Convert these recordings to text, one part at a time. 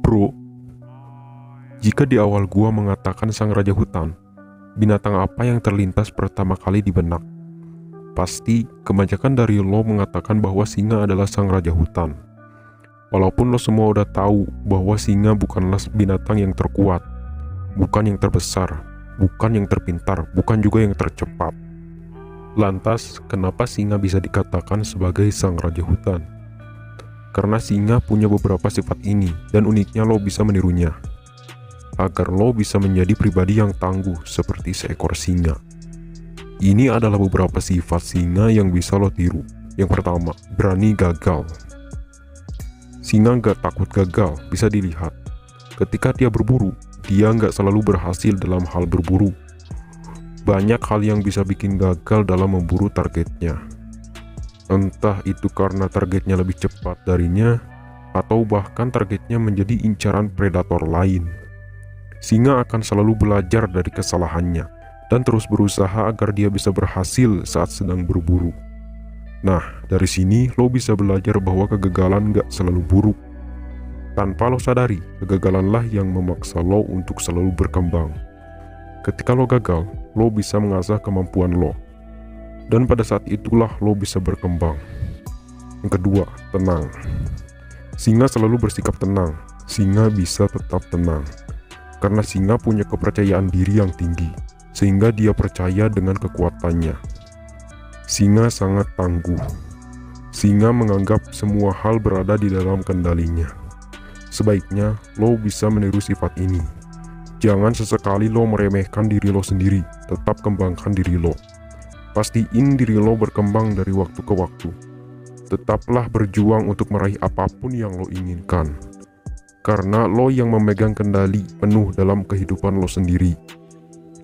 Bro, jika di awal gua mengatakan sang raja hutan, binatang apa yang terlintas pertama kali di benak? Pasti kebanyakan dari lo mengatakan bahwa singa adalah sang raja hutan. Walaupun lo semua udah tahu bahwa singa bukanlah binatang yang terkuat, bukan yang terbesar, bukan yang terpintar, bukan juga yang tercepat. Lantas, kenapa singa bisa dikatakan sebagai sang raja hutan? Karena singa punya beberapa sifat ini, dan uniknya lo bisa menirunya, agar lo bisa menjadi pribadi yang tangguh seperti seekor singa. Ini adalah beberapa sifat singa yang bisa lo tiru. Yang pertama, berani gagal. Singa nggak takut gagal, bisa dilihat. Ketika dia berburu, dia nggak selalu berhasil dalam hal berburu. Banyak hal yang bisa bikin gagal dalam memburu targetnya. Entah itu karena targetnya lebih cepat darinya, atau bahkan targetnya menjadi incaran predator lain. Singa akan selalu belajar dari kesalahannya, dan terus berusaha agar dia bisa berhasil saat sedang berburu. Nah, dari sini lo bisa belajar bahwa kegagalan gak selalu buruk. Tanpa lo sadari, kegagalanlah yang memaksa lo untuk selalu berkembang. Ketika lo gagal, lo bisa mengasah kemampuan lo. Dan pada saat itulah lo bisa berkembang. Yang kedua, tenang. Singa selalu bersikap tenang. Singa bisa tetap tenang karena singa punya kepercayaan diri yang tinggi, sehingga dia percaya dengan kekuatannya. Singa sangat tangguh. Singa menganggap semua hal berada di dalam kendalinya. Sebaiknya lo bisa meniru sifat ini. Jangan sesekali lo meremehkan diri lo sendiri, tetap kembangkan diri lo. Pastiin diri lo berkembang dari waktu ke waktu. Tetaplah berjuang untuk meraih apapun yang lo inginkan, karena lo yang memegang kendali penuh dalam kehidupan lo sendiri.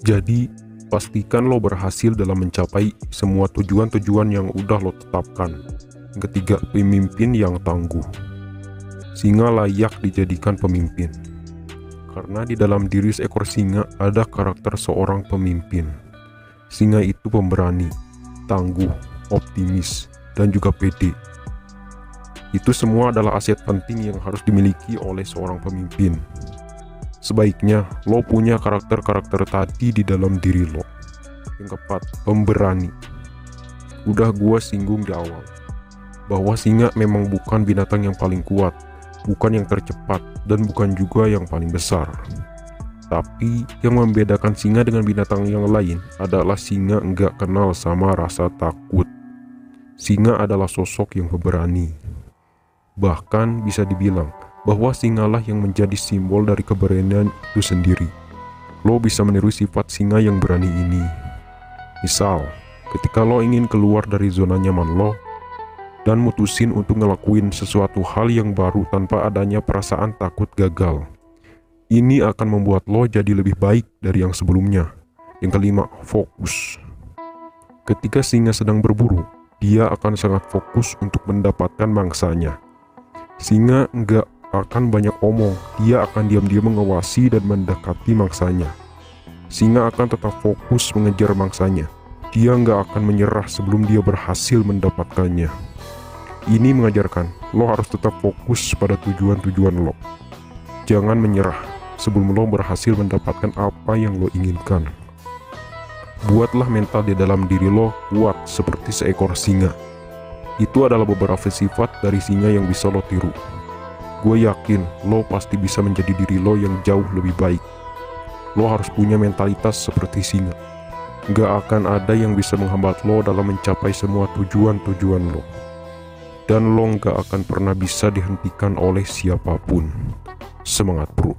Jadi, pastikan lo berhasil dalam mencapai semua tujuan-tujuan yang udah lo tetapkan. Yang ketiga, pemimpin yang tangguh. Singa layak dijadikan pemimpin, karena di dalam diri seekor singa ada karakter seorang pemimpin. Singa itu pemberani, tangguh, optimis, dan juga pede. Itu semua adalah aset penting yang harus dimiliki oleh seorang pemimpin. Sebaiknya lo punya karakter-karakter tadi di dalam diri lo. Yang keempat, pemberani. Udah gua singgung di awal bahwa singa memang bukan binatang yang paling kuat, bukan yang tercepat, dan bukan juga yang paling besar. Tapi yang membedakan singa dengan binatang yang lain adalah singa enggak kenal sama rasa takut. Singa adalah sosok yang pemberani. Bahkan bisa dibilang bahwa singalah yang menjadi simbol dari keberanian itu sendiri. Lo bisa meniru sifat singa yang berani ini. Misal, ketika lo ingin keluar dari zona nyaman lo dan mutusin untuk ngelakuin sesuatu hal yang baru tanpa adanya perasaan takut gagal. Ini akan membuat lo jadi lebih baik dari yang sebelumnya. Yang kelima, fokus. Ketika singa sedang berburu, dia akan sangat fokus untuk mendapatkan mangsanya. Singa enggak akan banyak omong, dia akan diam-diam mengawasi dan mendekati mangsanya. Singa akan tetap fokus mengejar mangsanya. Dia enggak akan menyerah sebelum dia berhasil mendapatkannya. Ini mengajarkan lo harus tetap fokus pada tujuan-tujuan lo. Jangan menyerah sebelum lo berhasil mendapatkan apa yang lo inginkan. Buatlah mental di dalam diri lo kuat seperti seekor singa. Itu adalah beberapa sifat dari singa yang bisa lo tiru. Gue yakin lo pasti bisa menjadi diri lo yang jauh lebih baik. Lo harus punya mentalitas seperti singa. Gak akan ada yang bisa menghambat lo dalam mencapai semua tujuan-tujuan lo. Dan lo gak akan pernah bisa dihentikan oleh siapapun. Semangat bro.